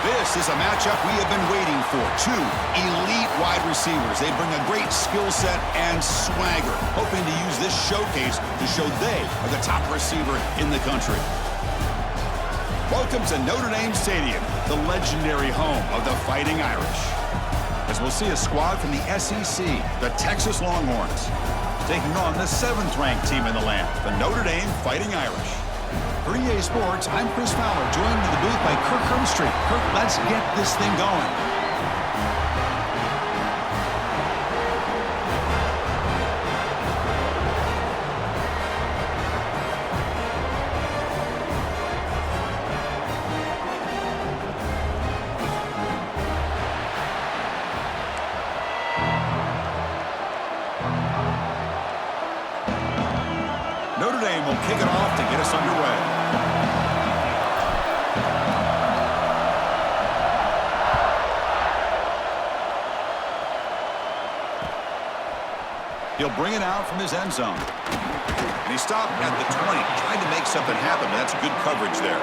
This is a matchup we have been waiting for. Two elite wide receivers. They bring a great skill set and swagger, hoping to use this showcase to show they are the top receiver in the country. Welcome to Notre Dame Stadium, the legendary home of the Fighting Irish. As we'll see a squad from the SEC, the Texas Longhorns, taking on the 7th-ranked team in the land, the Notre Dame Fighting Irish. For EA Sports, I'm Chris Fowler, joined in the booth by Kirk Hermstreet. Kirk, let's get this thing going. Notre Dame will kick it off to get us underway. He'll bring it out from his end zone. And he stopped at the 20, trying to make something happen, but that's good coverage there.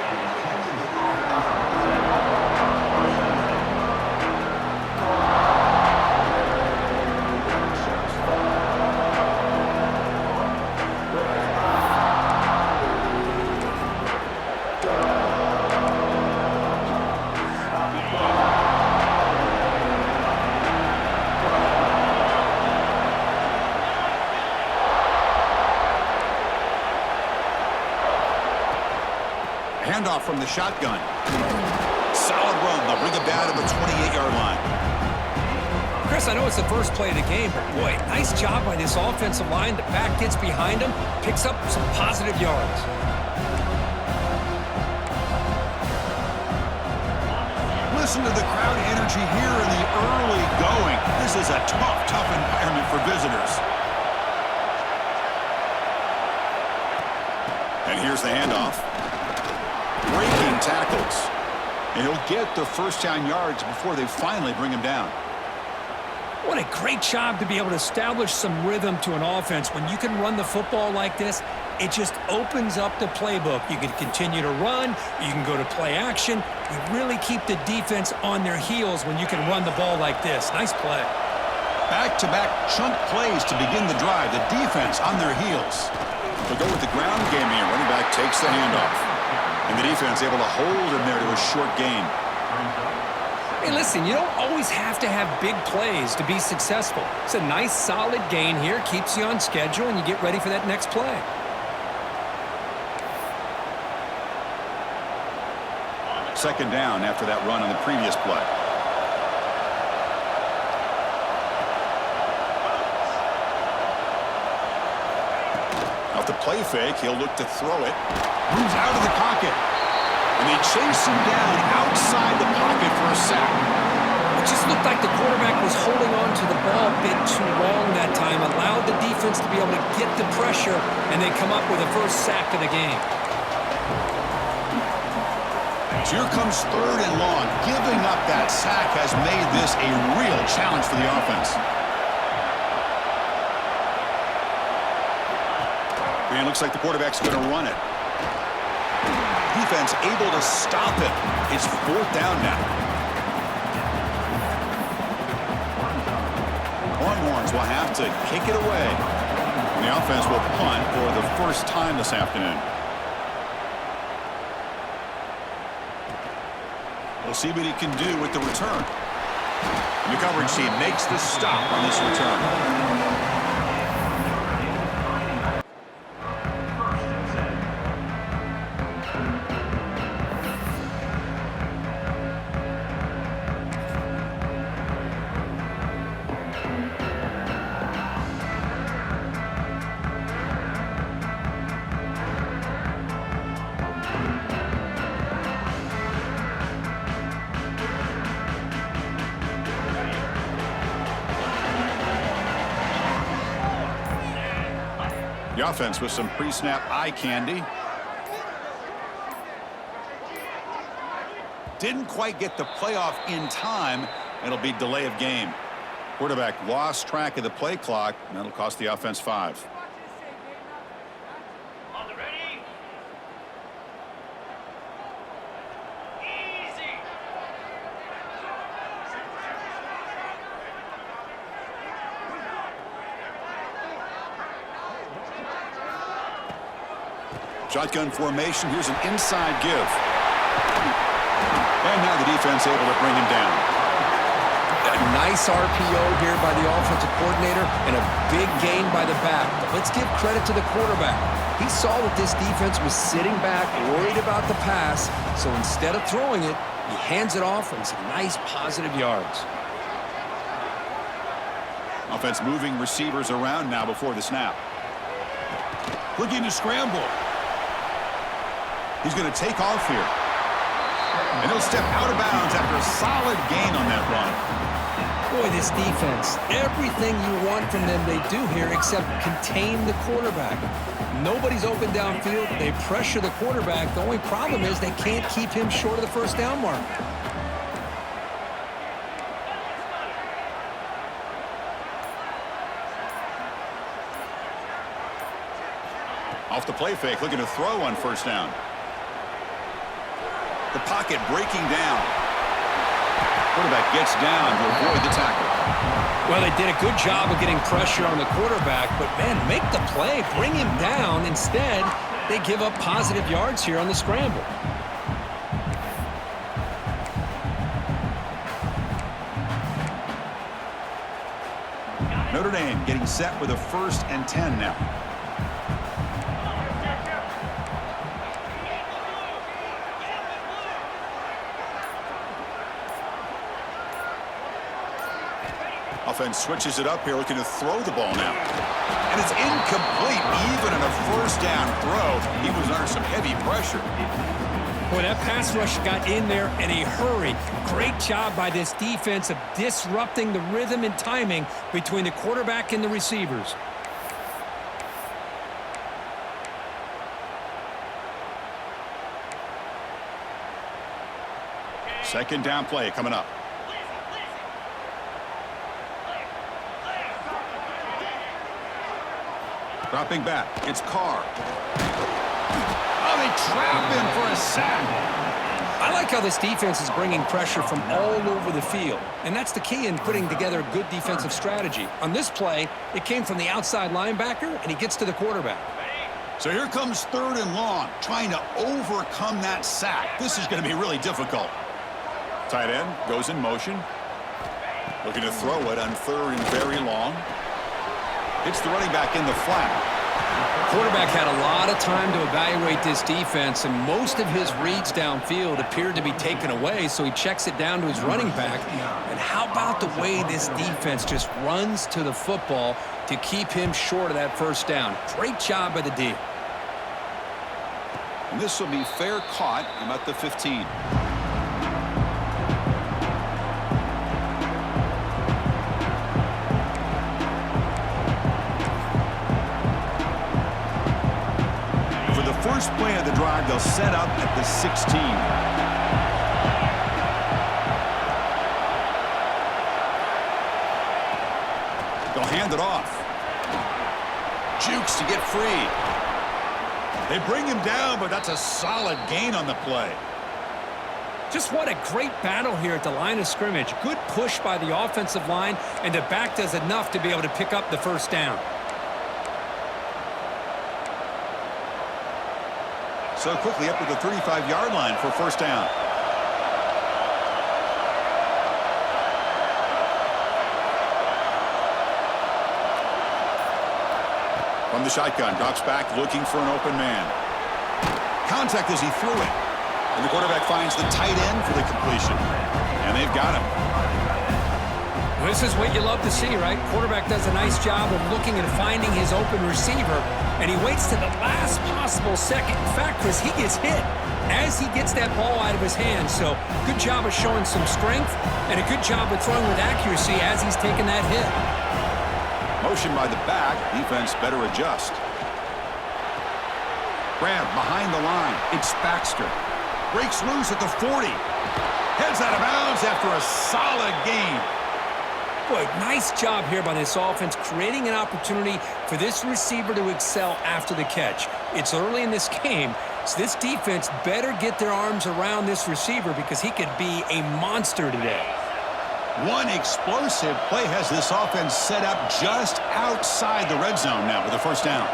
Handoff from the shotgun. Solid run. They'll bring it down to the 28-yard line. Chris, I know it's the first play of the game, but boy, nice job by this offensive line. The back gets behind him, picks up some positive yards. Listen to the crowd energy here in the early going. This is a tough environment for visitors. And here's the handoff. Breaking tackles. And he'll get the first down yards before they finally bring him down. What a great job to be able to establish some rhythm to an offense. When you can run the football like this, it just opens up the playbook. You can continue to run. You can go to play action. You really keep the defense on their heels when you can run the ball like this. Nice play. Back-to-back chunk plays to begin the drive. The defense on their heels. They'll go with the ground game here. Running back takes the handoff. And the defense able to hold him there to a short gain. Hey, listen, you don't always have to have big plays to be successful. It's a nice, solid gain here. Keeps you on schedule, and you get ready for that next play. Second down after that run on the previous play. Off the play fake, he'll look to throw it. Moves out of the pocket. And they chase him down outside the pocket for a sack. It just looked like the quarterback was holding on to the ball a bit too long that time. Allowed the defense to be able to get the pressure, and they come up with the first sack of the game. So here comes 3rd and long. Giving up that sack has made this a real challenge for the offense. And it looks like the quarterback's going to run it. Defense able to stop it. It's 4th down now. Longhorns will have to kick it away. And the offense will punt for the first time this afternoon. We'll see what he can do with the return. And the coverage team makes the stop on this return. The offense with some pre-snap eye candy. Didn't quite get the playoff in time. It'll be delay of game. Quarterback lost track of the play clock. And that'll cost the offense 5. Shotgun formation. Here's an inside give. And now the defense able to bring him down. A nice RPO here by the offensive coordinator and a big gain by the back. But let's give credit to the quarterback. He saw that this defense was sitting back, worried about the pass. So instead of throwing it, he hands it off and some nice positive yards. Offense moving receivers around now before the snap. Looking to scramble. He's going to take off here. And he'll step out of bounds after a solid gain on that run. Boy, this defense, everything you want from them they do here except contain the quarterback. Nobody's open downfield. They pressure the quarterback. The only problem is they can't keep him short of the first down mark. Off the play fake, looking to throw on first down. The pocket breaking down. Quarterback gets down to avoid the tackle. Well, they did a good job of getting pressure on the quarterback, but, man, make the play. Bring him down. Instead, they give up positive yards here on the scramble. Notre Dame getting set with a 1st and 10 now. Offense switches it up here, looking to throw the ball now. And it's incomplete, even in a first down throw. He was under some heavy pressure. Boy, that pass rush got in there in a hurry. Great job by this defense of disrupting the rhythm and timing between the quarterback and the receivers. Second down play coming up. Dropping back, it's Carr. Oh, they trap him for a sack. I like how this defense is bringing pressure from all over the field, and that's the key in putting together a good defensive strategy. On this play, it came from the outside linebacker, and he gets to the quarterback. So here comes 3rd and long, trying to overcome that sack. This is going to be really difficult. Tight end goes in motion. Looking to throw it on 3rd and very long. It's the running back in the flat. Quarterback had a lot of time to evaluate this defense, and most of his reads downfield appeared to be taken away, so he checks it down to his running back. And how about the way this defense just runs to the football to keep him short of that first down? Great job by the D. And this will be fair caught about the 15. First play of the drive, they'll set up at the 16. They'll hand it off. Jukes to get free. They bring him down, but that's a solid gain on the play. Just what a great battle here at the line of scrimmage. Good push by the offensive line, and the back does enough to be able to pick up the first down. So quickly up to the 35-yard line for first down. From the shotgun, drops back looking for an open man. Contact as he threw it. And the quarterback finds the tight end for the completion. And they've got him. This is what you love to see, right? Quarterback does a nice job of looking and finding his open receiver, and he waits to the last possible second. In fact, Chris, he gets hit as he gets that ball out of his hands. So good job of showing some strength and a good job of throwing with accuracy as he's taking that hit. Motion by the back. Defense better adjust. Grab behind the line. It's Baxter. Breaks loose at the 40. Heads out of bounds after a solid gain. Boy, nice job here by this offense, creating an opportunity for this receiver to excel after the catch. It's early in this game, so this defense better get their arms around this receiver because he could be a monster today. One explosive play has this offense set up just outside the red zone now with a first down.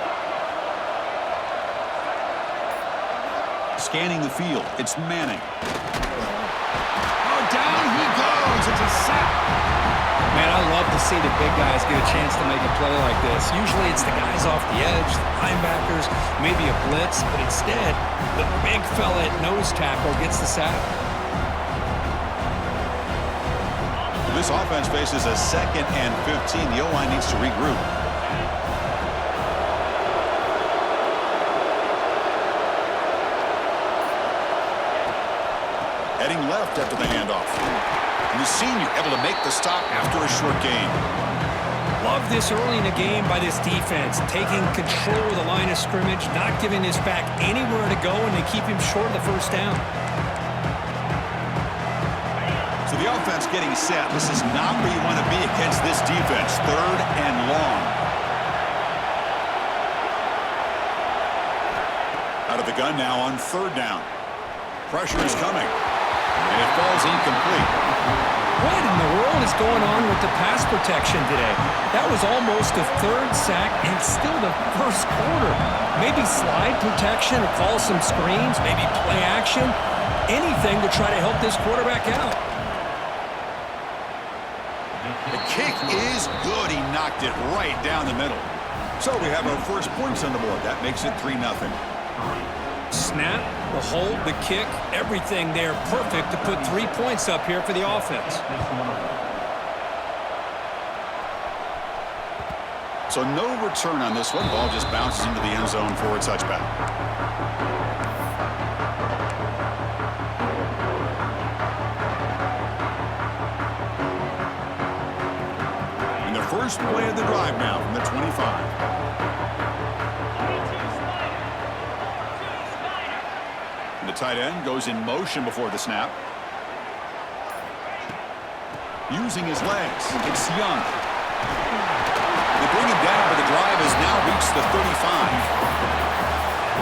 scanning the field. It's Manning. Oh, down he goes. It's a sack. Man, I love to see the big guys get a chance to make a play like this. Usually it's the guys off the edge, the linebackers, maybe a blitz, but instead the big fella at nose tackle gets the sack. This offense faces a 2nd and 15. The O-line needs to regroup. Heading left after the handoff. And the senior able to make the stop after a short gain. Love this early in the game by this defense, taking control of the line of scrimmage, not giving this back anywhere to go, and they keep him short of the first down. So the offense getting set. This is not where you want to be against this defense. 3rd and long. Out of the gun now on 3rd down. Pressure is coming. And it falls incomplete. What in the world is going on with the pass protection today? That was almost a 3rd sack and still the first quarter. Maybe slide protection or call some screens, maybe play action, anything to try to help this quarterback out. The kick is good. He knocked it right down the middle. So we have our first points on the board. That makes it 3-0. Snap, the hold, the kick, everything there perfect to put 3 points up here for the offense. So no return on this one. Ball just bounces into the end zone for a touchback. And the first play of the drive now from the 25. The tight end goes in motion before the snap. Using his legs. It's Young. They bring him down, but the drive has now reached the 35.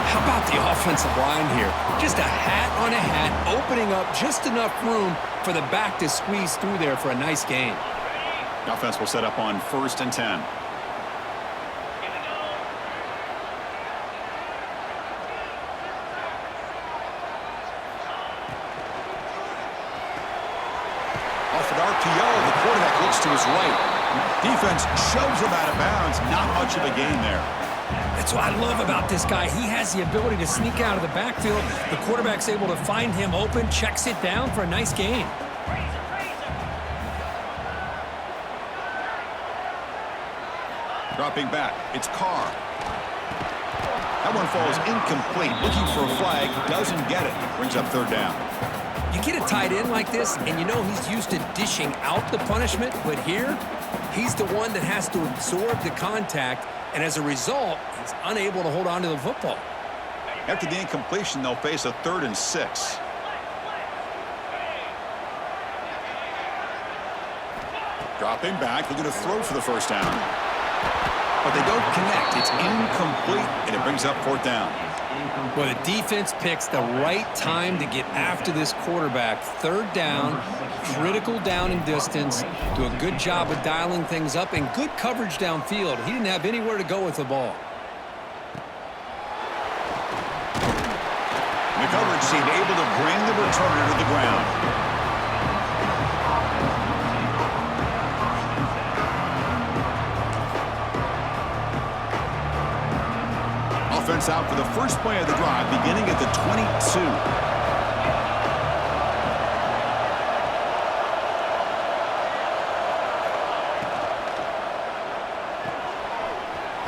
How about the offensive line here? Just a hat on a hat, opening up just enough room for the back to squeeze through there for a nice gain. The offense will set up on 1st and 10. RPO, the quarterback looks to his right. Defense shoves him out of bounds. Not much of a gain there. That's what I love about this guy. He has the ability to sneak out of the backfield. The quarterback's able to find him open, checks it down for a nice gain. Dropping back, it's Carr. That one falls incomplete. Looking for a flag, doesn't get it. Brings up 3rd down. You get a tight end like this, and you know he's used to dishing out the punishment, but here, he's the one that has to absorb the contact, and as a result, he's unable to hold on to the football. After the incompletion, they'll face a 3rd and 6. Dropping back, looking to throw for the first down. But they don't connect. It's incomplete, and it brings up 4th down. Well, the defense picks the right time to get after this quarterback. 3rd down, critical down and distance. Do a good job of dialing things up and good coverage downfield. He didn't have anywhere to go with the ball. The coverage seemed able to bring the returner to the ground. Offense out for the first play of the drive, beginning at the 22.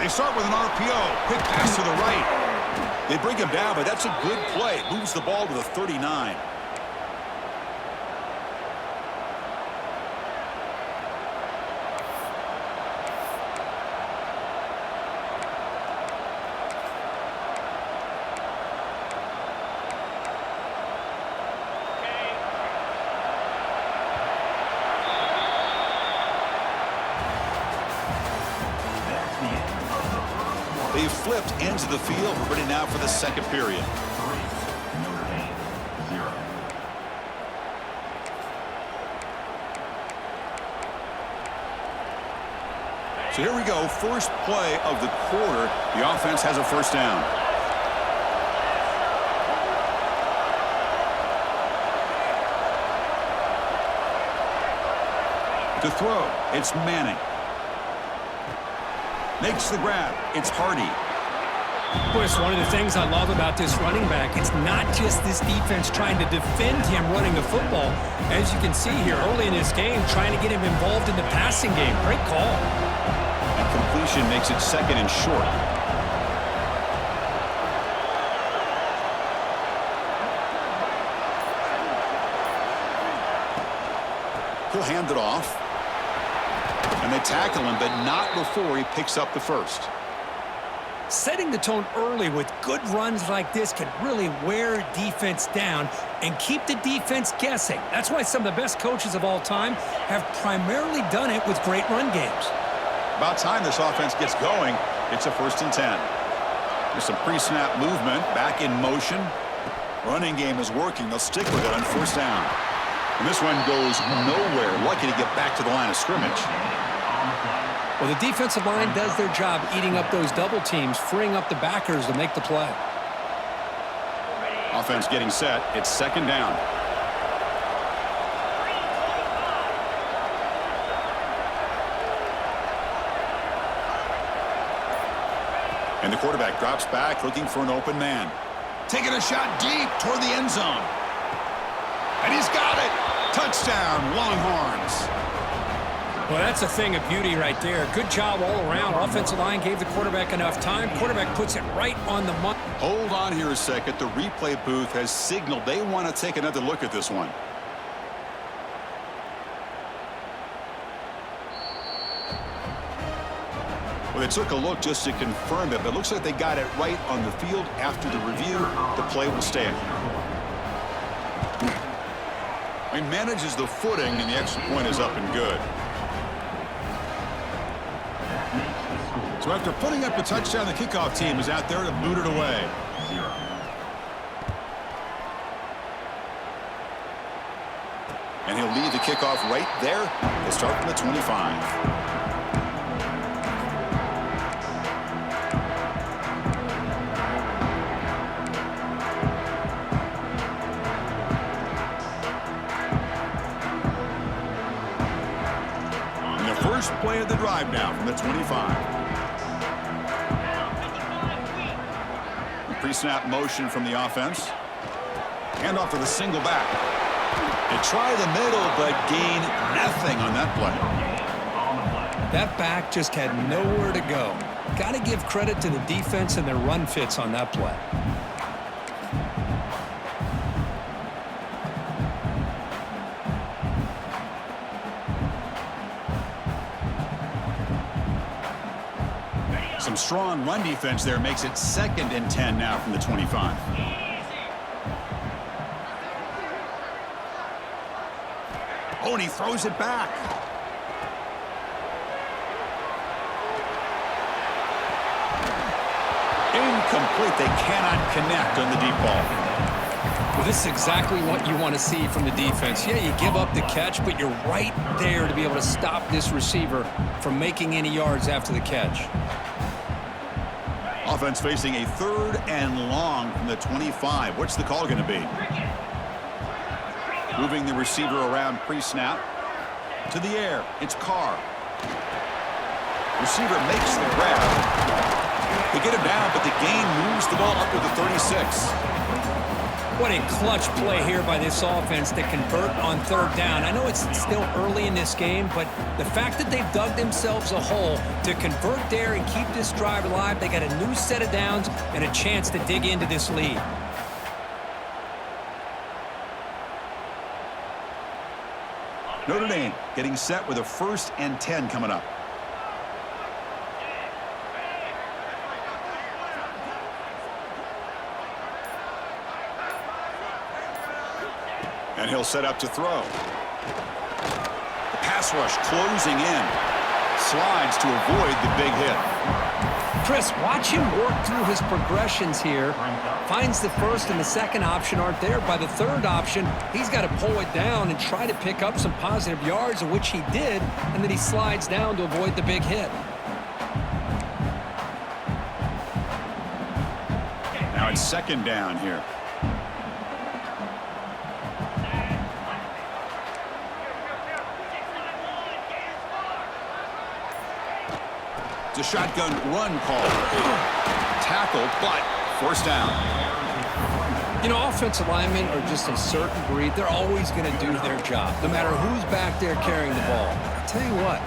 They start with an RPO. Quick pass to the right. They bring him down, but that's a good play. Moves the ball to the 39. They've flipped ends of the field. We're ready now for the second period. Notre Dame, 0. So here we go. First play of the quarter. The offense has a first down. To throw, it's Manning. Makes the grab. It's Hardy. Boy, it's one of the things I love about this running back. It's not just this defense trying to defend him running the football. As you can see here early in this game, trying to get him involved in the passing game. Great call. And completion makes it 2nd and short. He'll hand it off. And they tackle him, but not before he picks up the first. Setting the tone early with good runs like this can really wear defense down and keep the defense guessing. That's why some of the best coaches of all time have primarily done it with great run games. About time this offense gets going. It's a 1st and 10. There's some pre-snap movement, back in motion. Running game is working. They'll stick with it on 1st down. And this one goes nowhere. Lucky to get back to the line of scrimmage. Well, the defensive line does their job eating up those double teams, freeing up the backers to make the play. Offense getting set. It's 2nd down. And the quarterback drops back, looking for an open man. Taking a shot deep toward the end zone. And he's got it. Touchdown, Longhorns. Well, that's a thing of beauty right there. Good job all around. Offensive line gave the quarterback enough time. Quarterback puts it right on the money. Hold on here a second. The replay booth has signaled they want to take another look at this one. Well, they took a look just to confirm it, but it looks like they got it right on the field. After the review, the play will stand. He manages the footing, and the extra point is up and good. So after putting up a touchdown, the kickoff team is out there to boot it away. 0. And he'll lead the kickoff right there. They'll start from the 25. First play of the drive now from the 25. Pre-snap motion from the offense. Hand off to the single back. They try the middle, but gain nothing on that play. That back just had nowhere to go. Got to give credit to the defense and their run fits on that play. Some strong run defense there makes it 2nd and 10 now from the 25. Oh, and he throws it back. Incomplete. They cannot connect on the deep ball. Well, this is exactly what you want to see from the defense. Yeah, you give up the catch, but you're right there to be able to stop this receiver from making any yards after the catch. Offense facing a 3rd and long from the 25. What's the call going to be? Moving the receiver around pre-snap. To the air. It's Carr. Receiver makes the grab. They get him down, but the gain moves the ball up to the 36. What a clutch play here by this offense to convert on 3rd down. I know it's still early in this game, but the fact that they've dug themselves a hole to convert there and keep this drive alive, they got a new set of downs and a chance to dig into this lead. Notre Dame getting set with a 1st and 10 coming up. And he'll set up to throw. The pass rush closing in. Slides to avoid the big hit. Chris, watch him work through his progressions here. Finds the 1st and the 2nd option aren't there. By the 3rd option, he's got to pull it down and try to pick up some positive yards, which he did, and then he slides down to avoid the big hit. Now it's 2nd down here. It's a shotgun run call. Tackled, but forced down. You know, offensive linemen are just a certain breed. They're always going to do their job, no matter who's back there carrying the ball. I'll tell you what,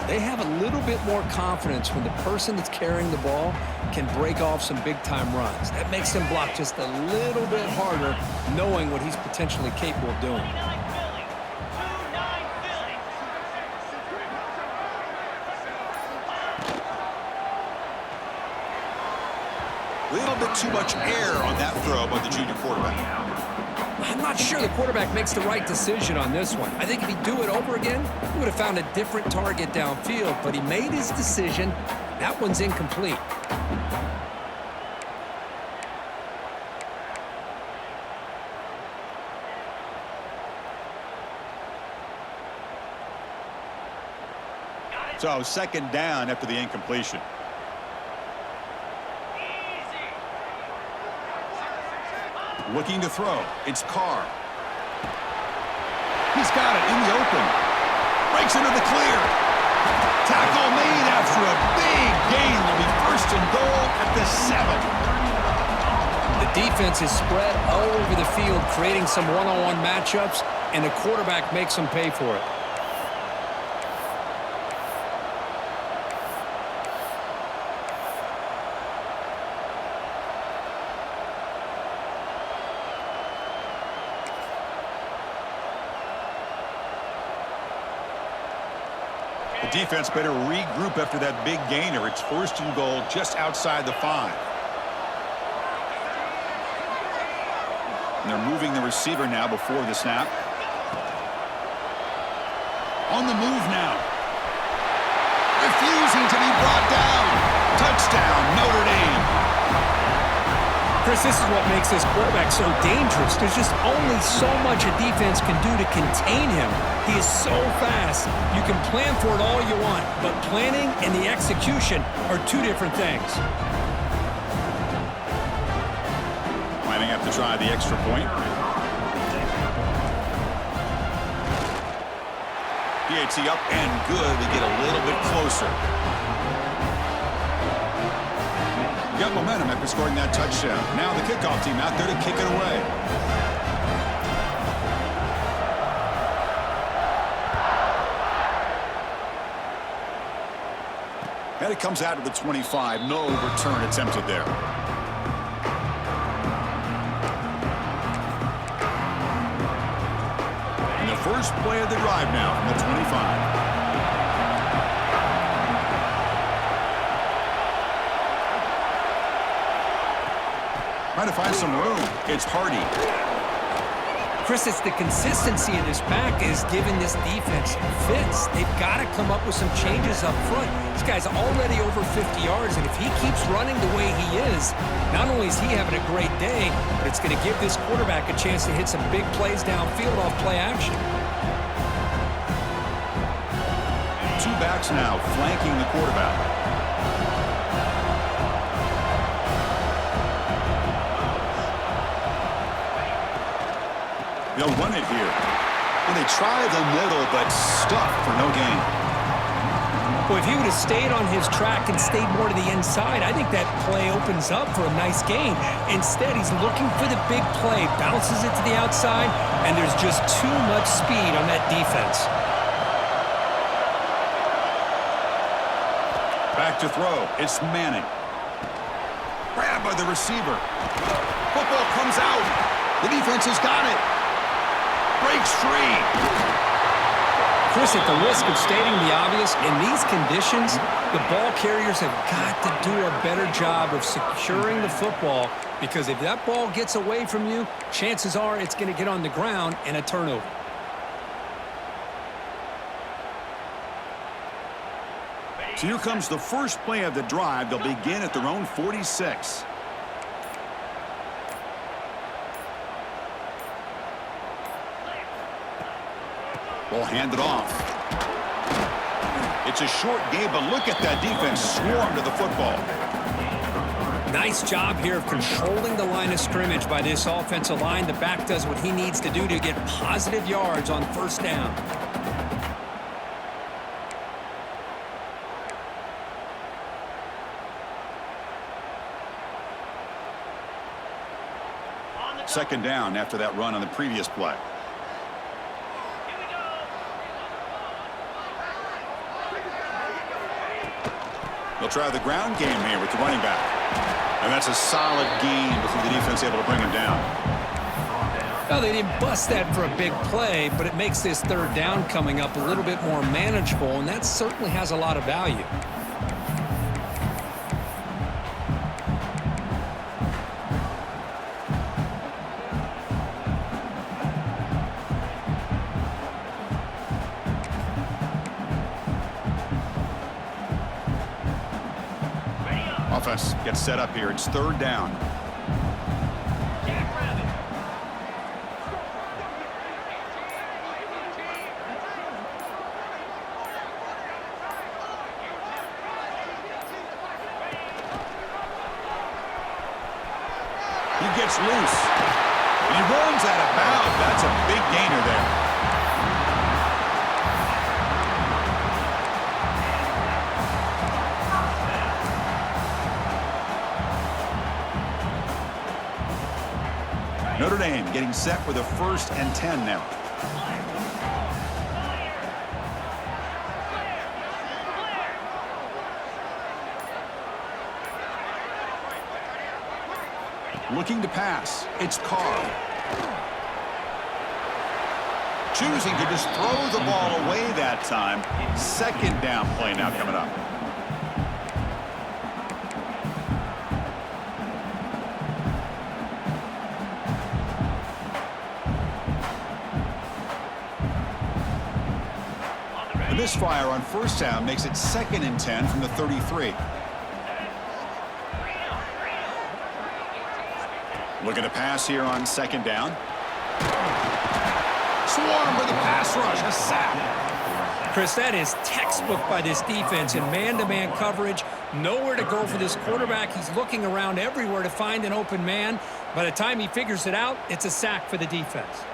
they have a little bit more confidence when the person that's carrying the ball can break off some big-time runs. That makes them block just a little bit harder, knowing what he's potentially capable of doing. A little bit too much air on that throw by the junior quarterback. I'm not sure the quarterback makes the right decision on this one. I think if he'd do it over again, he would have found a different target downfield, but he made his decision. That one's incomplete. So second down after the incompletion. Looking to throw. It's Carr. He's got it in the open. Breaks into the clear. Tackle made after a big gain. Will be first and goal at the 7. The defense is spread all over the field, creating some one-on-one matchups, and the quarterback makes them pay for it. The defense better regroup after that big gainer. It's first and goal just outside the 5. And they're moving the receiver now before the snap. On the move now. Refusing to be brought down. Touchdown, Notre Dame. Chris, this is what makes this quarterback so dangerous. There's just only so much a defense can do to contain him. He is so fast. You can plan for it all you want, but planning and the execution are two different things. Might have to try the extra point. PAT up and good to get a little bit closer. Got momentum after scoring that touchdown. Now the kickoff team out there to kick it away. And it comes out to the 25. No return attempted there. And the first play of the drive now from the 25. Trying to find some room. It's Hardy. Chris, it's the consistency of this pack is giving this defense fits. They've got to come up with some changes up front. This guy's already over 50 yards, and if he keeps running the way he is, not only is he having a great day, but it's going to give this quarterback a chance to hit some big plays downfield off play action. Two backs now flanking the quarterback. They'll run it here. And they try the middle, but stuffed for no gain. Well, if he would have stayed on his track and stayed more to the inside, I think that play opens up for a nice gain. Instead, he's looking for the big play, bounces it to the outside, and there's just too much speed on that defense. Back to throw. It's Manning. Grabbed by the receiver. Football comes out. The defense has got it. Breaks free. Chris, at the risk of stating the obvious, in these conditions, the ball carriers have got to do a better job of securing the football, because if that ball gets away from you, chances are it's going to get on the ground and a turnover. So here comes the first play of the drive. They'll begin at their own 46. Ball handed off. It's a short game, but look at that defense swarm to the football. Nice job here of controlling the line of scrimmage by this offensive line. The back does what he needs to do to get positive yards on first down. Second down after that run on the previous play. They'll try the ground game here with the running back. And that's a solid gain before the defense able to bring him down. Well, they didn't bust that for a big play, but it makes this third down coming up a little bit more manageable, and that certainly has a lot of value. Offense gets set up here. It's third down. He gets loose. And he runs out of bounds. That's a big gainer there. Notre Dame getting set with a 1st and 10 now. Looking to pass. It's Carr. Choosing to just throw the ball away that time. Second down play now coming up. The misfire on 1st down makes it 2nd and 10 from the 33. Looking to pass here on 2nd down. Swarm for the pass rush. A sack. Chris, that is textbook by this defense in man-to-man coverage. Nowhere to go for this quarterback. He's looking around everywhere to find an open man. By the time he figures it out, it's a sack for the defense.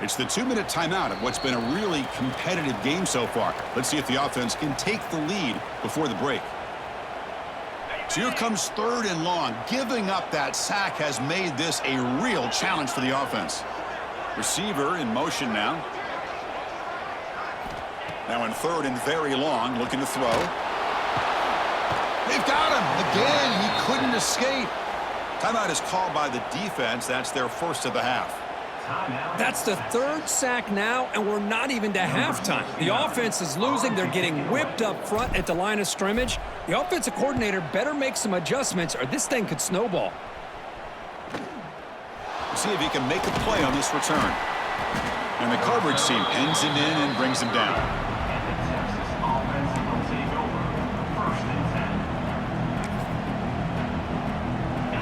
It's the 2-minute timeout of what's been a really competitive game so far. Let's see if the offense can take the lead before the break. So here comes 3rd and long. Giving up that sack has made this a real challenge for the offense. Receiver in motion now. Now in 3rd and very long, looking to throw. They've got him. Again, he couldn't escape. Timeout is called by the defense. That's their 1st of the half. That's the 3rd sack now, and we're not even to halftime. The offense is losing. They're getting whipped up front at the line of scrimmage. The offensive coordinator better make some adjustments, or this thing could snowball. See if he can make a play on this return. And the coverage team pins him in and brings him down.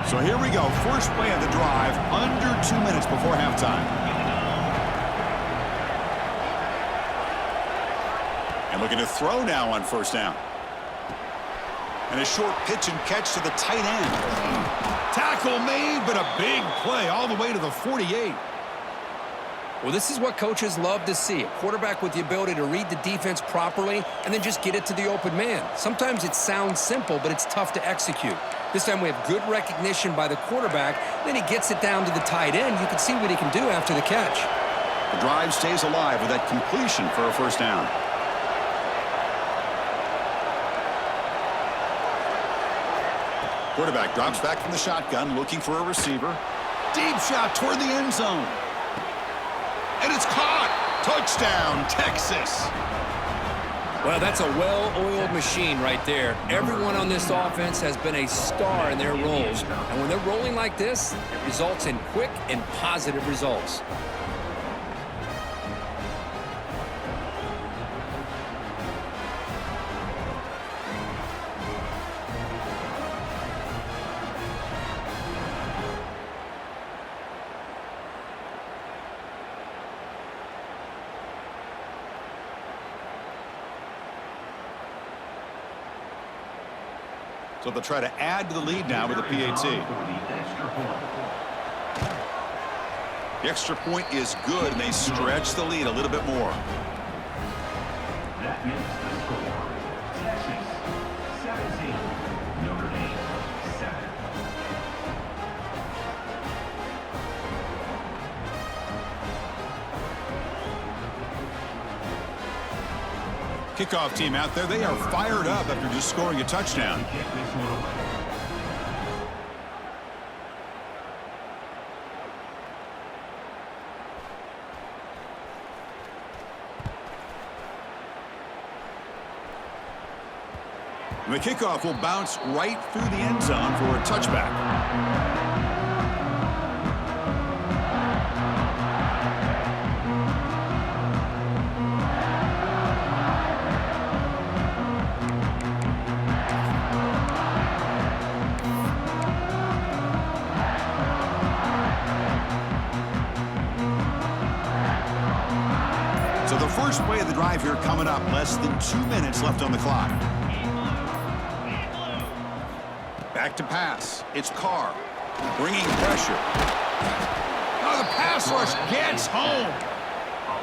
So here we go. First play of the drive, under 2 minutes before halftime. And looking to throw now on 1st down. And a short pitch and catch to the tight end. Tackle made, but a big play all the way to the 48. Well, this is what coaches love to see. A quarterback with the ability to read the defense properly and then just get it to the open man. Sometimes it sounds simple, but it's tough to execute. This time we have good recognition by the quarterback. Then he gets it down to the tight end. You can see what he can do after the catch. The drive stays alive with that completion for a 1st down. Quarterback drops back from the shotgun, looking for a receiver. Deep shot toward the end zone. And it's caught. Touchdown, Texas. Well, that's a well-oiled machine right there. Everyone on this offense has been a star in their roles. And when they're rolling like this, it results in quick and positive results. So they'll try to add to the lead now with a PAT. The extra point is good, and they stretch the lead a little bit more. That makes the score Texas 17, Notre Kickoff team out there, they are fired up after just scoring a touchdown. And the kickoff will bounce right through the end zone for a touchback. So the first play of the drive here coming up, less than 2 minutes left on the clock. Back to pass. It's Carr bringing pressure. Oh, the pass rush gets home.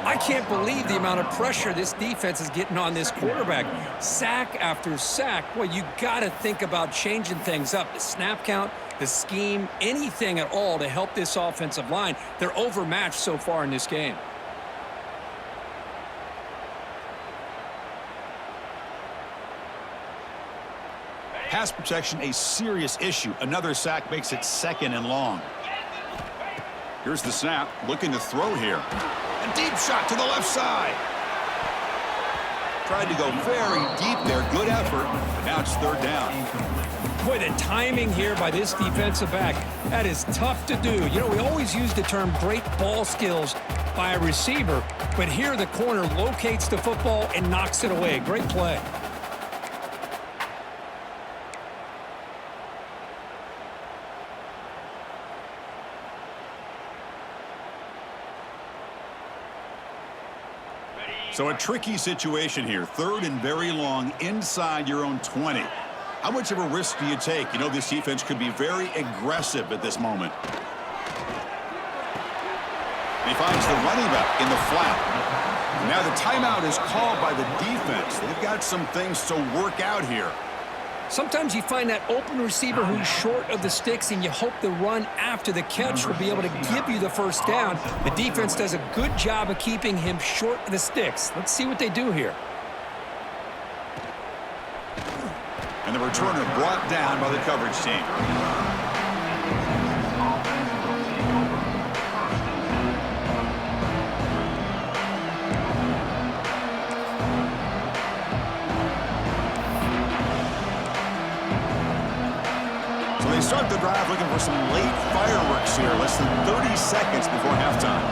I can't believe the amount of pressure this defense is getting on this quarterback. Sack after sack. Well, you got to think about changing things up. The snap count, the scheme, anything at all to help this offensive line. They're overmatched so far in this game. Pass protection, a serious issue. Another sack makes it 2nd and long. Here's the snap, looking to throw here. A deep shot to the left side. Tried to go very deep there. Good effort, but now it's 3rd down. Boy, the timing here by this defensive back, that is tough to do. You know, we always use the term great ball skills by a receiver, but here the corner locates the football and knocks it away. Great play. So a tricky situation here. 3rd and very long inside your own 20. How much of a risk do you take? You know, this defense could be very aggressive at this moment. He finds the running back in the flat. Now the timeout is called by the defense. They've got some things to work out here. Sometimes you find that open receiver who's short of the sticks, and you hope the run after the catch will be able to give you the first down. The defense does a good job of keeping him short of the sticks. Let's see what they do here. And the returner brought down by the coverage team. They start the drive looking for some late fireworks here, less than 30 seconds before halftime.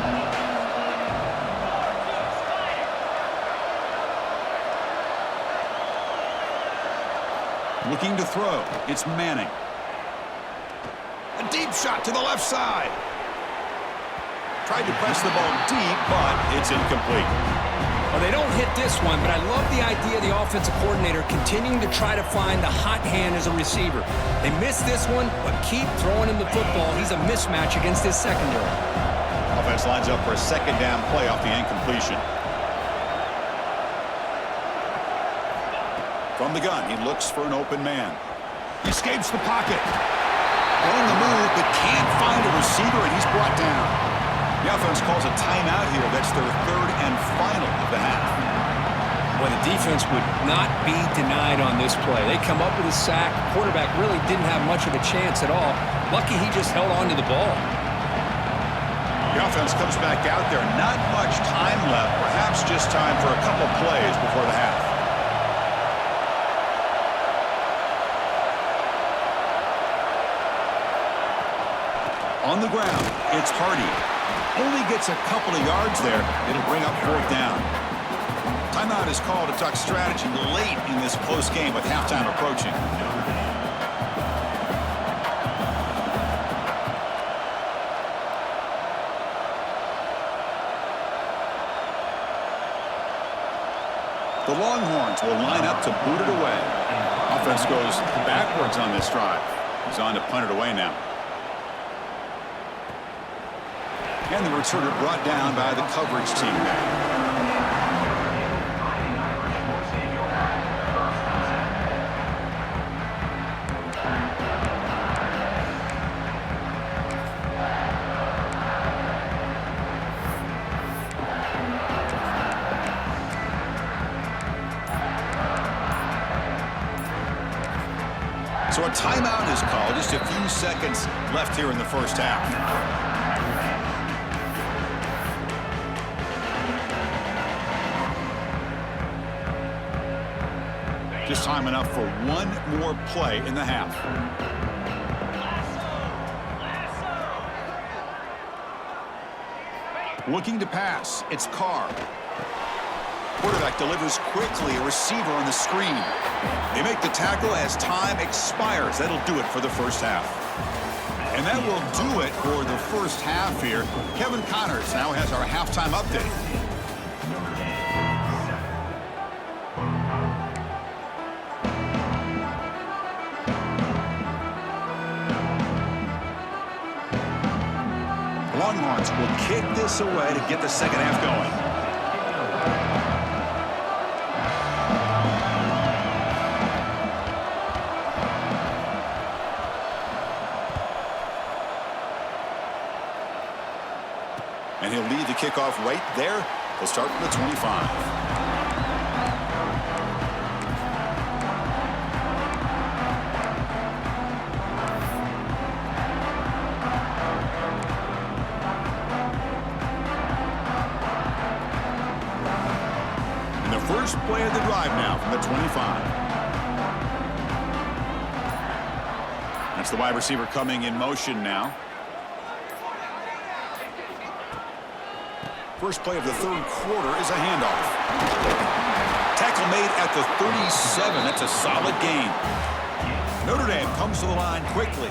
Looking to throw. It's Manning. A deep shot to the left side. Tried to press the ball deep, but it's incomplete. Well, they don't hit this one, but I love the idea of the offensive coordinator continuing to try to find the hot hand as a receiver. They missed this one, but keep throwing him the football. He's a mismatch against his secondary. Offense lines up for a 2nd down play off the incompletion. From the gun, he looks for an open man. He escapes the pocket. On the move, but can't find a receiver, and he's brought down. The offense calls a timeout here. That's their 3rd and final of the half. Well, the defense would not be denied on this play. They come up with a sack. Quarterback really didn't have much of a chance at all. Lucky he just held on to the ball. The offense comes back out there. Not much time left. Perhaps just time for a couple plays before the half. On the ground, it's Hardy. Only gets a couple of yards there. It'll bring up 4th down. Timeout is called to talk strategy late in this close game with halftime approaching. The Longhorns will line up to boot it away. Offense goes backwards on this drive. He's on to punt it away now. And the returner brought down by the coverage team. So a timeout is called. Just a few seconds left here in the first half. Just time enough for one more play in the half. Looking to pass. It's Carr. Quarterback delivers quickly. A receiver on the screen. They make the tackle as time expires. That'll do it for the first half. And that will do it for the first half here. Kevin Connors now has our halftime update. Longhorns will kick this away to get the second half going. And he'll lead the kickoff right there. He'll start from the 25. First play of the drive now from the 25. That's the wide receiver coming in motion now. First play of the third quarter is a handoff. Tackle made at the 37. That's a solid gain. Notre Dame comes to the line quickly.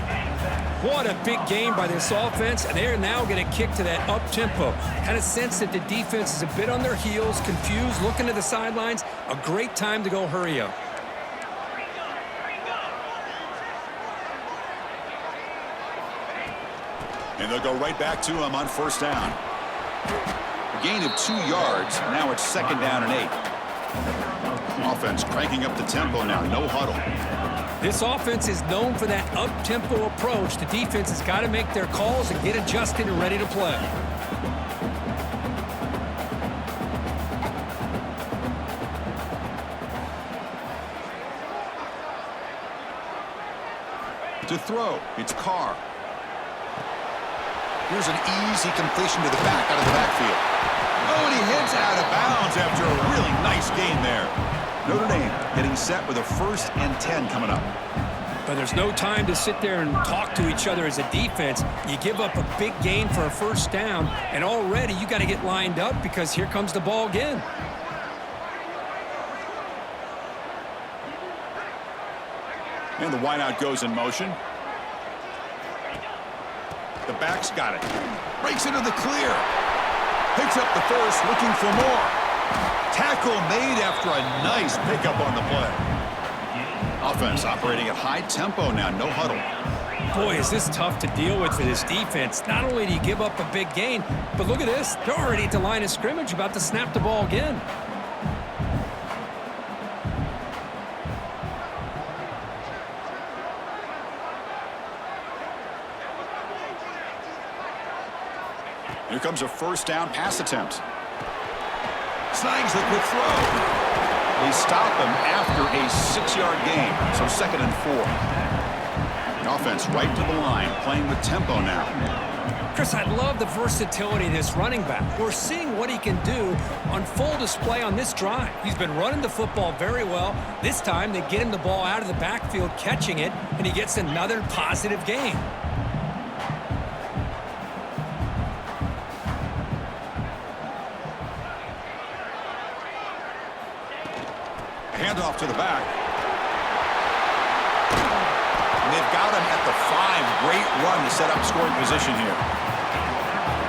What a big game by this offense, and they're now going to kick to that up-tempo. Kind of sense that the defense is a bit on their heels, confused, looking to the sidelines. A great time to go hurry up. And they'll go right back to him on first down. A gain of 2 yards. Now it's second down and 8. Offense cranking up the tempo now. No huddle. This offense is known for that up-tempo approach. The defense has got to make their calls and get adjusted and ready to play. To throw, it's Carr. Here's an easy completion to the back out of the backfield. Oh, and he hits out of bounds after a really nice gain there. Notre Dame getting set with a 1st and 10 coming up. But there's no time to sit there and talk to each other as a defense. You give up a big gain for a first down, and already you got to get lined up because here comes the ball again. And the wideout goes in motion. The back's got it. Breaks into the clear. Picks up the first, looking for more. Tackle made after a nice pickup on the play. Offense operating at high tempo now, no huddle. Boy, is this tough to deal with for this defense. Not only do you give up a big gain, but look at this. They're already at the line of scrimmage, about to snap the ball again. Here comes a first down pass attempt. Snags the quick throw. They stop him after a 6-yard gain, so 2nd and 4. The offense right to the line, playing with tempo now. Chris, I love the versatility of this running back. We're seeing what he can do on full display on this drive. He's been running the football very well. This time, they get him the ball out of the backfield, catching it, and he gets another positive gain. Handoff to the back. And they've got him at the 5. Great run to set up scoring position here.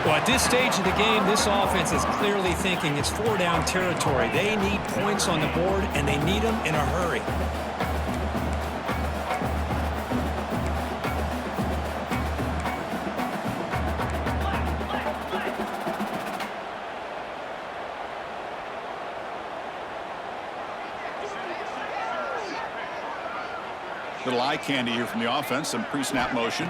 Well, at this stage of the game, this offense is clearly thinking it's 4-down territory. They need points on the board, and they need them in a hurry. Little eye candy here from the offense. Some pre-snap motion.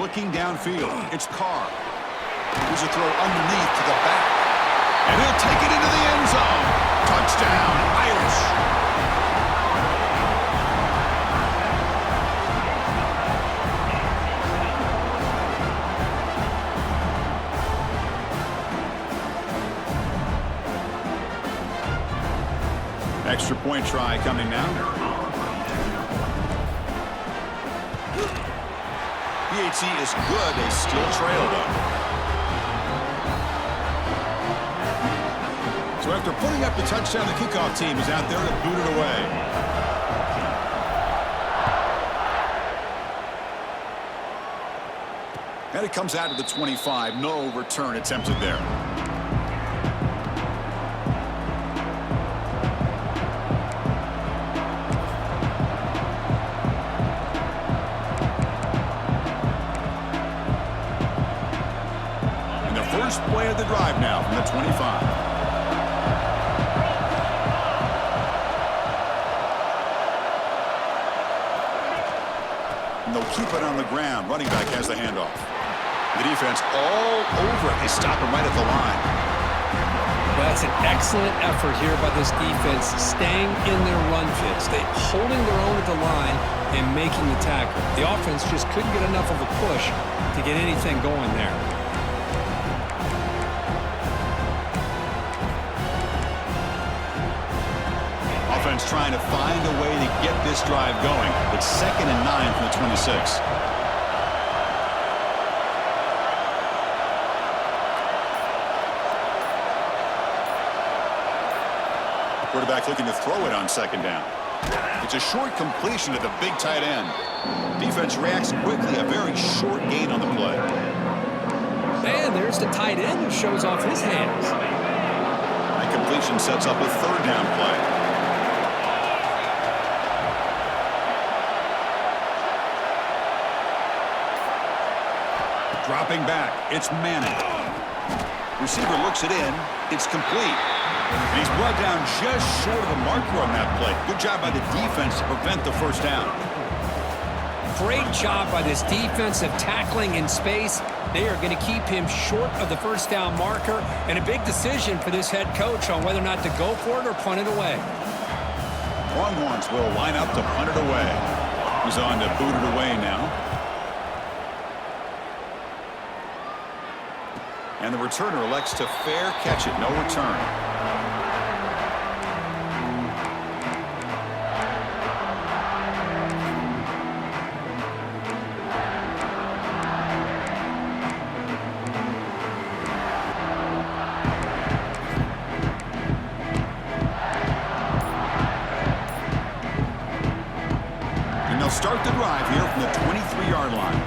Looking downfield. It's Carr. Here's a throw underneath to the back. And he'll take it into the end zone. Touchdown, Irish. Extra point try coming now. PAT is good. They still trail, though. So after putting up the touchdown, the kickoff team is out there to boot it away. And it comes out to the 25. No return attempted there. And the first play of the drive now from the 25. And they'll keep it on the ground. Running back has the handoff. The defense all over it. They stop him right at the line. Well, that's an excellent effort here by this defense, staying in their run fits. They holding their own at the line and making the tackle. The offense just couldn't get enough of a push to get anything going there. Offense trying to find a way to get this drive going. It's 2nd and 9 from the 26. Quarterback looking to throw it on 2nd down. It's a short completion to the big tight end. Defense reacts quickly. A very short gain on the play. And there's the tight end who shows off his hands. That completion sets up a 3rd down play. Dropping back. It's Manning. Receiver looks it in. It's complete. And he's brought down just short of the marker on that play. Good job by the defense to prevent the 1st down. Great job by this defensive tackling in space. They are going to keep him short of the 1st down marker, and a big decision for this head coach on whether or not to go for it or punt it away. Longhorns will line up to punt it away. He's on to boot it away now. And the returner elects to fair catch it. No return. And they'll start the drive here from the 23-yard line.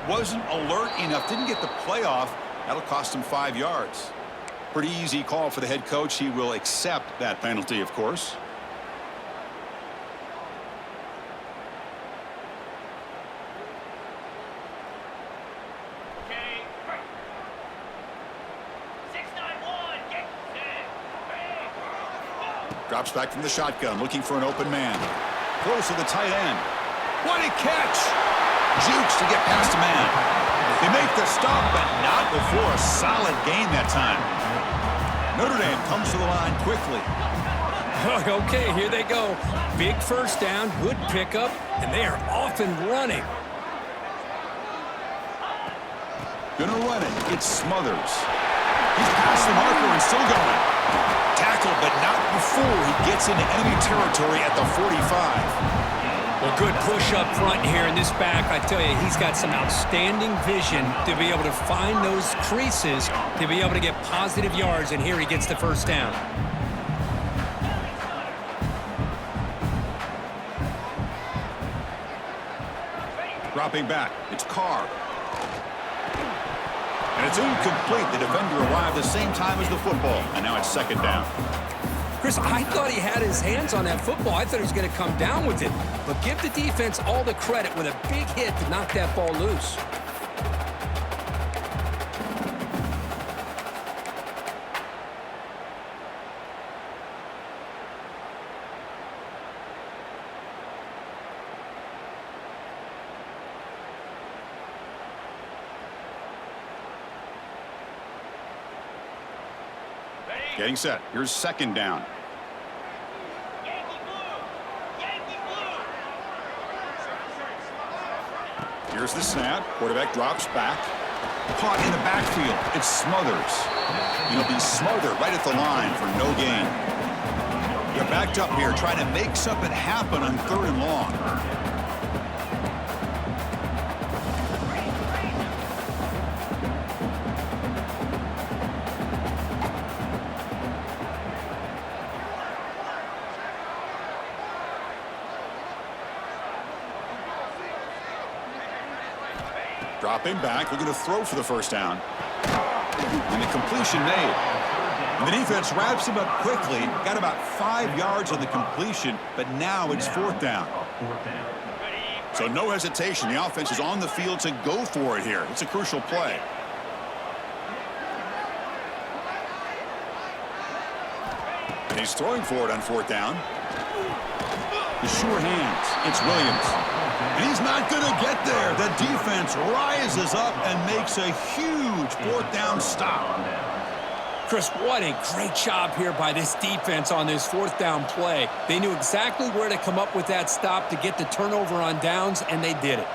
Wasn't alert enough, didn't get the play off. That'll cost him 5 yards. Pretty easy call for the head coach. He will accept that penalty, of course. Okay. 691, get set. Drops back from the shotgun, looking for an open man. Throws to the tight end. What a catch! Jukes to get past a man. They make the stop, but not before a solid gain that time. Notre Dame comes to the line quickly. Okay, here they go. Big 1st down, good pickup, and they are off and running. Gonna run it. It's Smothers. He's past the marker and still going. Tackled, but not before he gets into enemy territory at the 45. Well, good push up front here in this back. I tell you, he's got some outstanding vision to be able to find those creases, to be able to get positive yards, and here he gets the 1st down. Dropping back. It's Carr. And it's incomplete. The defender arrived the same time as the football, and now it's 2nd down. Chris, I thought he had his hands on that football. I thought he was going to come down with it. But give the defense all the credit with a big hit to knock that ball loose. Getting set. Here's 2nd down. Yankee blue! Yankee blue! Here's the snap. Quarterback drops back. Caught in the backfield. It's Smothers. He'll be smothered right at the line for no gain. They're backed up here trying to make something happen on 3rd and long. Dropping back, looking to throw for the first down. And the completion made. And the defense wraps him up quickly. Got about 5 yards on the completion, but now it's 4th down. So no hesitation. The offense is on the field to go for it here. It's a crucial play. And he's throwing for it on 4th down. The sure hands. It's Williams. And he's not going to get there. The defense rises up and makes a huge 4th down stop. Chris, what a great job here by this defense on this 4th down play. They knew exactly where to come up with that stop to get the turnover on downs, and they did it.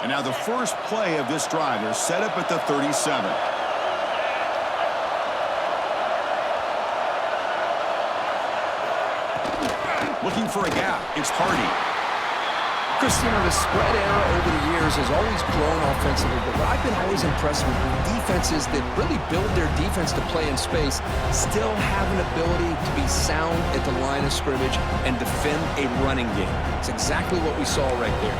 And now the first play of this drive, they're set up at the 37. Looking for a gap. It's Hardy. Chris, the spread era over the years has always grown offensively, but what I've been always impressed with defenses that really build their defense to play in space still have an ability to be sound at the line of scrimmage and defend a running game. It's exactly what we saw right there.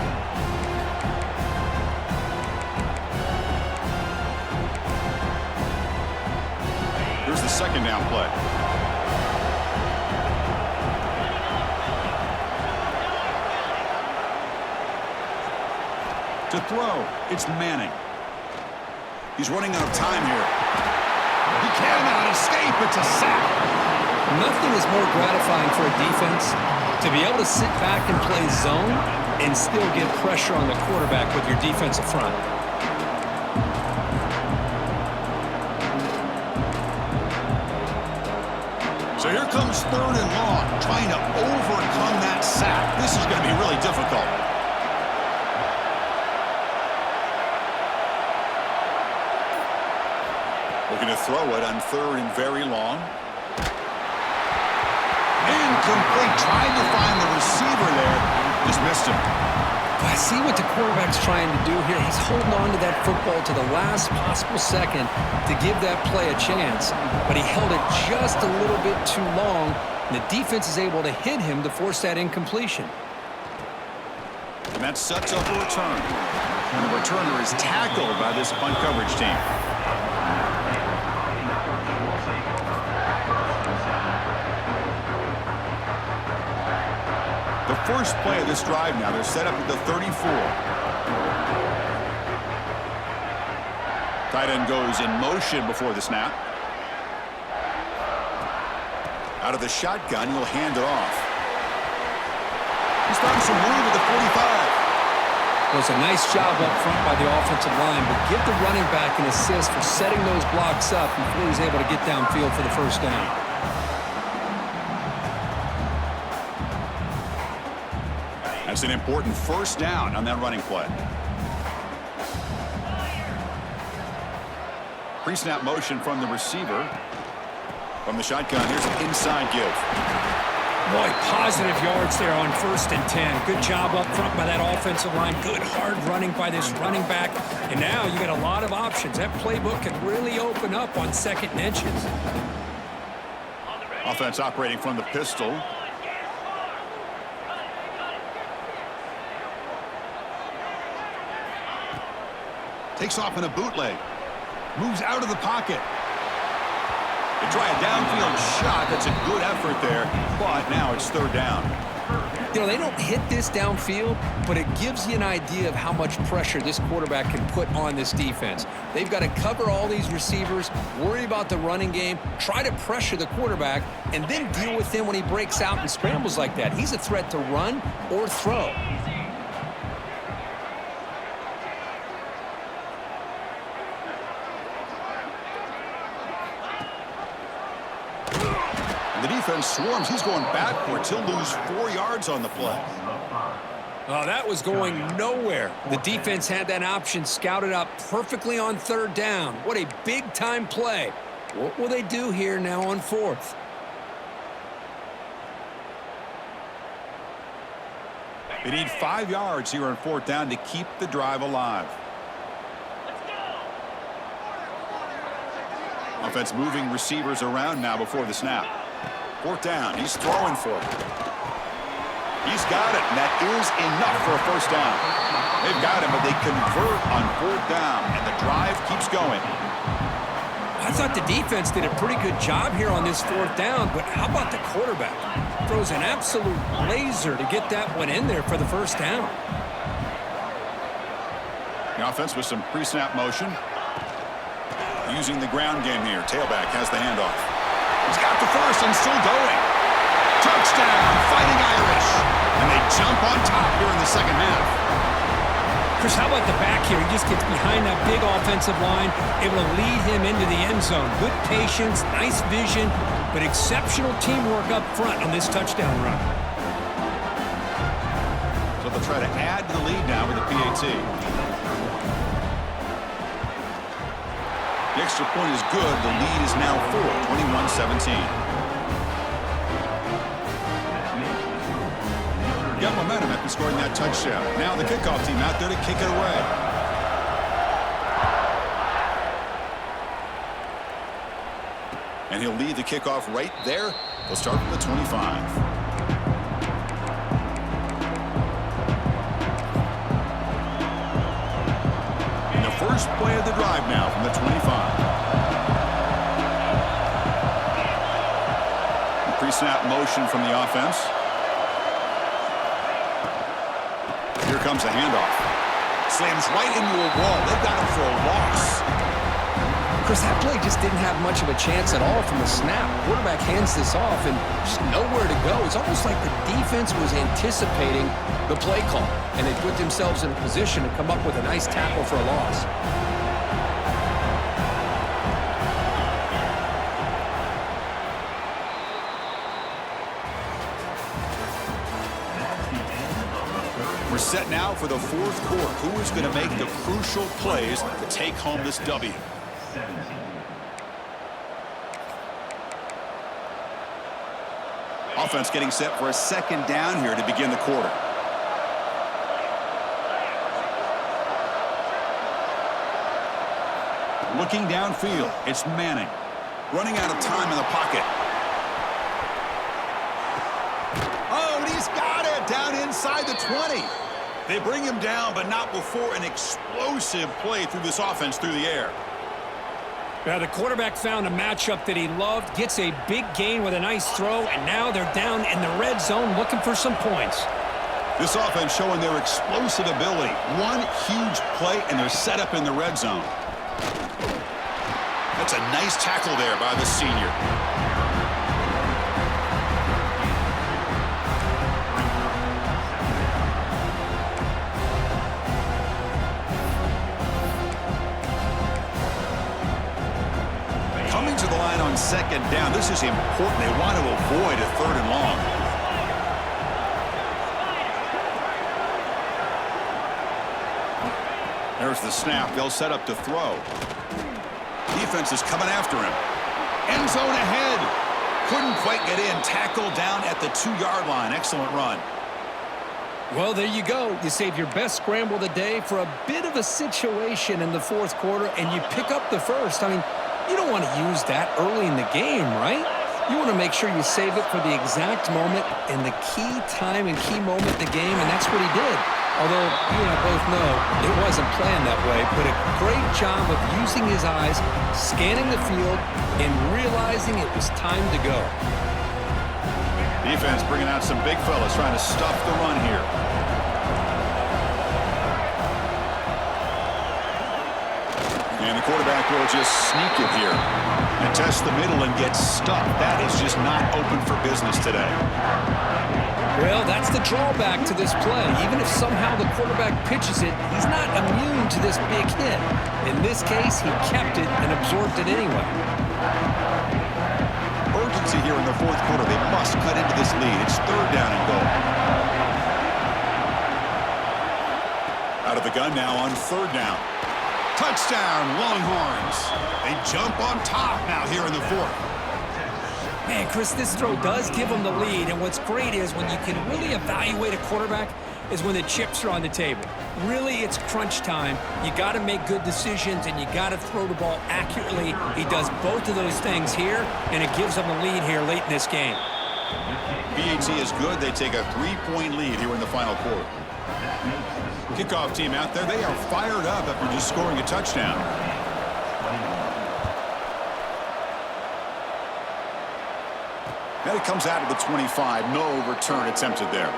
Here's the 2nd down play. To throw, it's Manning. He's running out of time here. He cannot escape. It's a sack. Nothing is more gratifying for a defense to be able to sit back and play zone and still get pressure on the quarterback with your defensive front. So here comes 3rd and long, trying to overcome that sack. This is going to be really difficult. Looking to throw it on 3rd and very long. Incomplete. Trying to find the receiver there. Just missed him. I see what the quarterback's trying to do here. He's holding on to that football to the last possible second to give that play a chance. But he held it just a little bit too long. And the defense is able to hit him to force that incompletion. And that sets up a return. And the returner is tackled by this punt coverage team. The first play of this drive now, they're set up at the 34. Tight end goes in motion before the snap. Out of the shotgun, he'll hand it off. He's found some room at the 45. Well, it's a nice job up front by the offensive line, but give the running back an assist for setting those blocks up before he's able to get downfield for the first down. That's an important first down on that running play. Pre-snap motion from the receiver. From the shotgun, here's an inside give. Boy, positive yards there on 1st and 10. Good job up front by that offensive line. Good hard running by this running back. And now you got a lot of options. That playbook can really open up on 2nd and inches. Offense operating from the pistol. Takes off in a bootleg. Moves out of the pocket. They try a downfield shot. That's a good effort there, but now it's 3rd down. They don't hit this downfield, but it gives you an idea of how much pressure this quarterback can put on this defense. They've got to cover all these receivers, worry about the running game, try to pressure the quarterback, and then deal with him when he breaks out and scrambles like that. He's a threat to run or throw. The defense swarms. He's going backwards. He'll lose 4 yards on the play. Oh, that was going nowhere. The defense had that option scouted out perfectly on 3rd down. What a big-time play. What will they do here now on 4th? They need 5 yards here on 4th down to keep the drive alive. Offense moving receivers around now before the snap. 4th down. He's throwing for it. He's got it, and that is enough for a 1st down. They've got him, but they convert on 4th down, and the drive keeps going. I thought the defense did a pretty good job here on this 4th down, but how about the quarterback? Throws an absolute laser to get that one in there for the 1st down. The offense with some pre-snap motion. Using the ground game here. Tailback has the handoff. He's got the first and still going. Touchdown, Fighting Irish. And they jump on top here in the 2nd half. Chris, how about the back here? He just gets behind that big offensive line, able to lead him into the end zone. Good patience, nice vision, but exceptional teamwork up front on this touchdown run. So they'll try to add to the lead now with the PAT. The extra point is good. The lead is now 4, 21-17. Got momentum after scoring that touchdown. Now the kickoff team out there to kick it away. And he'll lead the kickoff right there. They'll start from the 25. And the first play of the drive now from the 25. The pre-snap motion from the offense. Here comes a handoff. Slams right into a wall. They've got him for a loss. Chris, that play just didn't have much of a chance at all from the snap. Quarterback hands this off and just nowhere to go. It's almost like the defense was anticipating the play call, and they put themselves in a position to come up with a nice tackle for a loss. We're set now for the 4th quarter. Who is going to make the crucial plays to take home this W? Offense getting set for a 2nd down here to begin the quarter. Looking downfield, it's Manning. Running out of time in the pocket. Oh, and he's got it down inside the 20. They bring him down, but not before an explosive play through this offense through the air. Now, the quarterback found a matchup that he loved, gets a big gain with a nice throw, and now they're down in the red zone looking for some points. This offense showing their explosive ability. One huge play, and they're set up in the red zone. That's a nice tackle there by the senior. Coming to the line on 2nd down. This is important. They want to avoid a 3rd and long. There's the snap. They'll set up to throw. Defense is coming after him. End zone ahead. Couldn't quite get in. Tackle down at the 2-yard line. Excellent run. Well, there you go. You save your best scramble of the day for a bit of a situation in the 4th quarter, and you pick up the first. I mean, you don't want to use that early in the game, right? You want to make sure you save it for the exact moment and the key time and key moment in the game, and that's what he did. Although you and I both know it wasn't planned that way, but a great job of using his eyes, scanning the field, and realizing it was time to go. Defense bringing out some big fellas trying to stuff the run here. And the quarterback will just sneak it here and test the middle and get stuck. That is just not open for business today. Well, that's the drawback to this play. Even if somehow the quarterback pitches it, he's not immune to this big hit. In this case, he kept it and absorbed it anyway. Urgency urgency here in the fourth quarter. They must cut into this lead. It's third down and goal. Out of the gun now on third down. Touchdown, Longhorns. They jump on top now here in the fourth. Man, Chris, this throw does give them the lead, and what's great is when you can really evaluate a quarterback is when the chips are on the table. Really, it's crunch time. You got to make good decisions, and you got to throw the ball accurately. He does both of those things here, and it gives them the lead here late in this game. BAT is good. They take a 3-point lead here in the final quarter. Kickoff team out there. They are fired up after just scoring a touchdown. And it comes out of the 25. No return attempted there.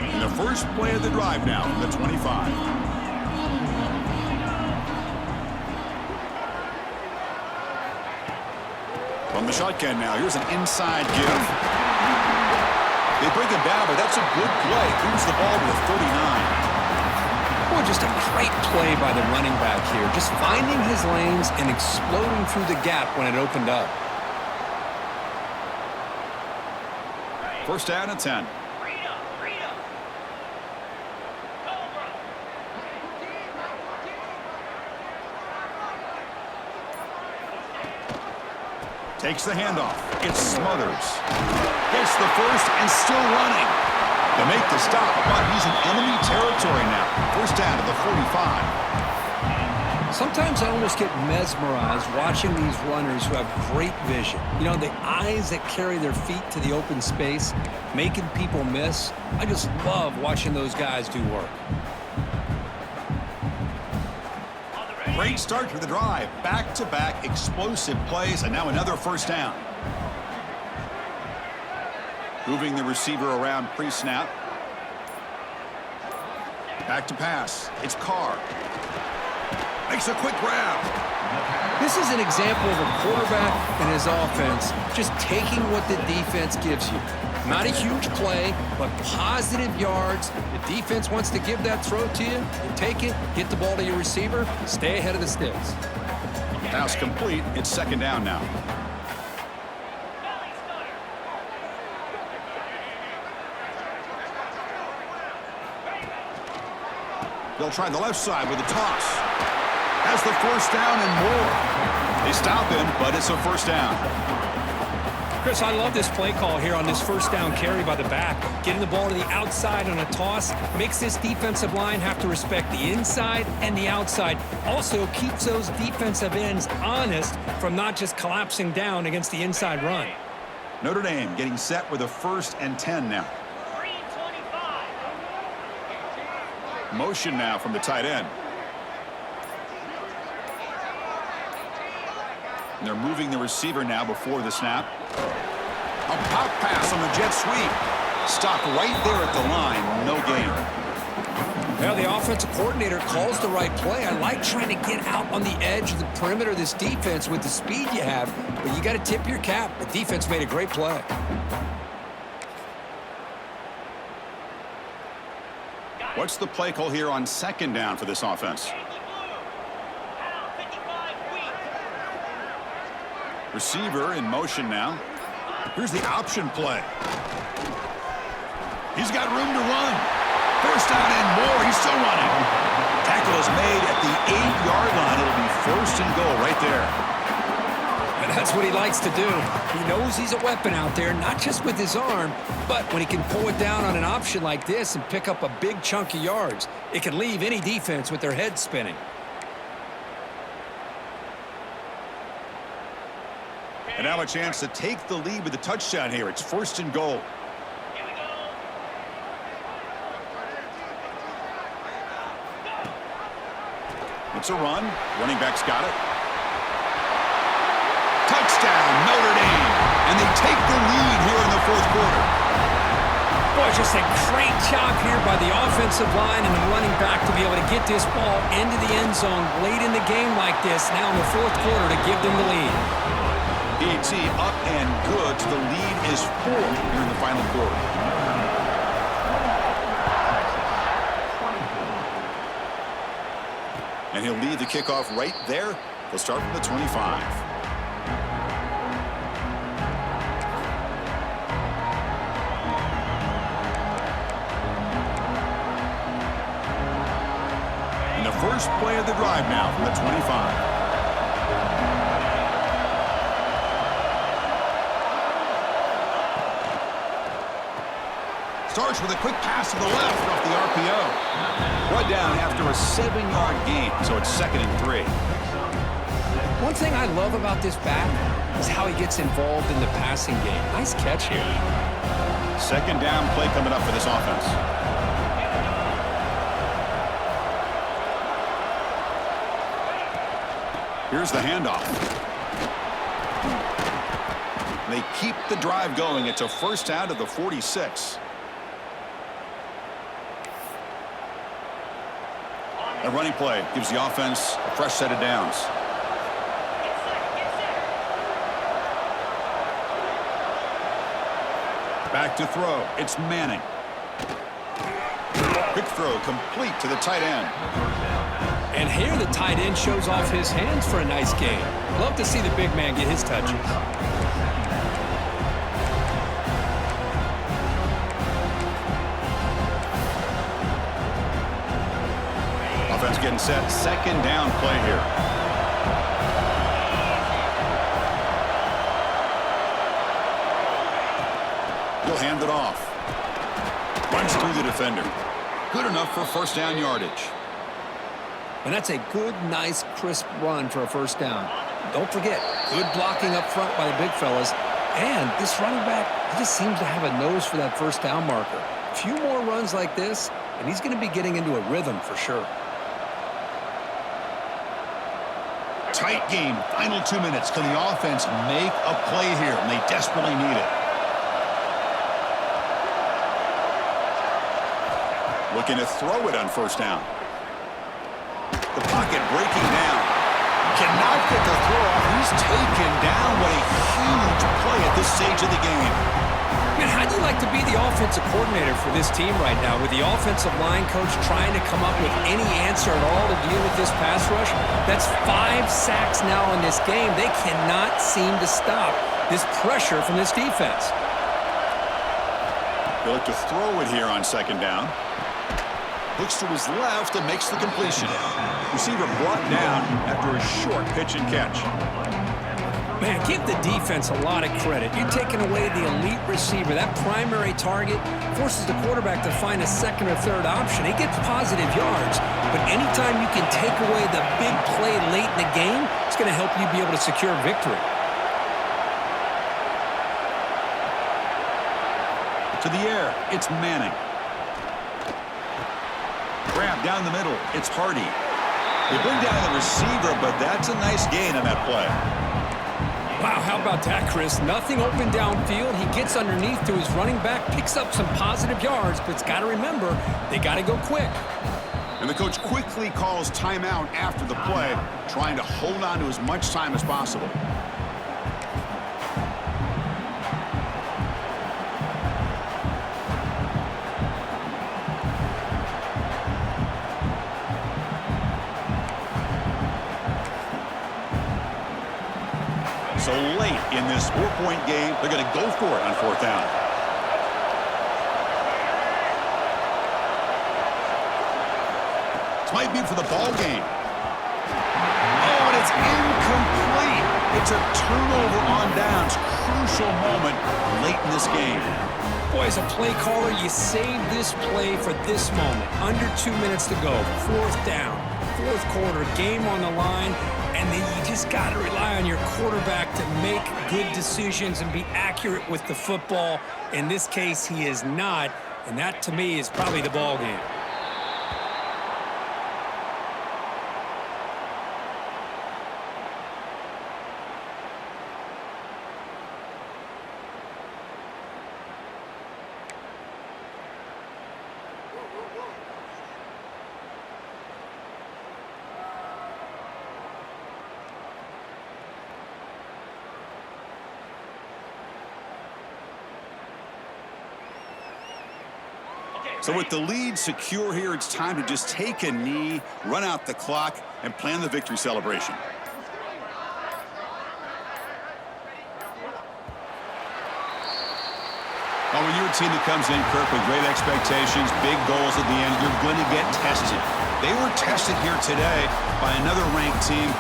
And the first play of the drive now from the 25. From the shotgun now, here's an inside give. They bring him down, but that's a good play. Moves the ball to the 39. Boy, just a great play by the running back here. Just finding his lanes and exploding through the gap when it opened up. First down and 10. Takes the handoff. It smothers. Gets the first and still running. They make the stop, but he's in enemy territory now. First down to the 45. Sometimes I almost get mesmerized watching these runners who have great vision. You know, the eyes that carry their feet to the open space, making people miss. I just love watching those guys do work. Great start to the drive. Back-to-back explosive plays, and now another first down. Moving the receiver around pre-snap. Back to pass. It's Carr. Makes a quick grab. This is an example of a quarterback and his offense just taking what the defense gives you. Not a huge play, but positive yards. The defense wants to give that throw to you. You take it, get the ball to your receiver, stay ahead of the sticks. Pass complete. It's second down now. They'll try the left side with a toss. Has the first down and more. They stop him, but it's a first down. Chris, I love this play call here on this first down carry by the back. Getting the ball to the outside on a toss makes this defensive line have to respect the inside and the outside. Also keeps those defensive ends honest from not just collapsing down against the inside run. Notre Dame getting set with a 1st and 10 now. 325. Motion now from the tight end. And they're moving the receiver now before the snap. A pop pass on the jet sweep. Stopped right there at the line. No gain. Well, the offensive coordinator calls the right play. I like trying to get out on the edge of the perimeter of this defense with the speed you have, but you got to tip your cap. The defense made a great play. What's the play call here on second down for this offense? Receiver in motion now. Here's the option play. He's got room to run. First down and more. He's still running. Tackle is made at the 8-yard line. It'll be first and goal right there. And that's what he likes to do. He knows he's a weapon out there, not just with his arm, but when he can pull it down on an option like this and pick up a big chunk of yards, it can leave any defense with their head spinning. And now a chance to take the lead with a touchdown here. It's first and goal. Here we go. It's a run. Running back's got it. Touchdown, Notre Dame. And they take the lead here in the fourth quarter. Boy, just a great job here by the offensive line and the running back to be able to get this ball into the end zone late in the game like this, now in the fourth quarter, to give them the lead. BT up and good. So the lead is 4 here in the final quarter. And he'll lead the kickoff right there. He'll start from the 25. And the first play of the drive now from the 25. Starts with a quick pass to the left off the RPO. Brought down after a 7-yard gain, so it's 2nd and 3. One thing I love about this back is how he gets involved in the passing game. Nice catch here. 2nd down play coming up for this offense. Here's the handoff. They keep the drive going. It's a 1st down to the 46. A running play gives the offense a fresh set of downs. Back to throw. It's Manning. Quick throw complete to the tight end. And here the tight end shows off his hands for a nice gain. Love to see the big man get his touches. Offense getting set. 2nd down play here. He'll hand it off. Runs through the defender. Good enough for 1st down yardage. And that's a good, nice, crisp run for a 1st down. Don't forget, good blocking up front by the big fellas. And this running back, he just seems to have a nose for that 1st down marker. A few more runs like this, and he's going to be getting into a rhythm for sure. Tight game. Final 2 minutes. Can the offense make a play here? And they desperately need it. Looking to throw it on 1st down. The pocket breaking down. Cannot get the throw off. He's taken down. What a huge play at this stage of the game. Man, how do you like to be the offensive coordinator for this team right now with the offensive line coach trying to come up with any answer at all to deal with this pass rush? That's 5 sacks now in this game. They cannot seem to stop this pressure from this defense. They look to throw it here on 2nd down. Looks to his left and makes the completion. Receiver brought down after a short pitch and catch. Man, give the defense a lot of credit. You're taking away the elite receiver. That primary target forces the quarterback to find a 2nd or 3rd option. He gets positive yards, but anytime you can take away the big play late in the game, it's going to help you be able to secure victory. To the air, it's Manning. Grab down the middle, it's Hardy. They bring down the receiver, but that's a nice gain on that play. Wow, how about that, Chris? Nothing open downfield. He gets underneath to his running back, picks up some positive yards, but it's got to remember, they got to go quick. And the coach quickly calls timeout after the play, trying to hold on to as much time as possible. So late in this 4-point game, they're going to go for it on 4th down. This might be for the ball game. Oh, and it's incomplete. It's a turnover on downs. Crucial moment late in this game. Boy, as a play caller, you save this play for this moment. Under 2 minutes to go. 4th down. 4th quarter. Game on the line. And then you just got to rely on your quarterback to make good decisions and be accurate with the football. In this case, he is not. And that, to me, is probably the ball game. So with the lead secure here, it's time to just take a knee, run out the clock, and plan the victory celebration. Oh, when you're a team that comes in, Kirk, with great expectations, big goals at the end, you're going to get tested. They were tested here today by another ranked team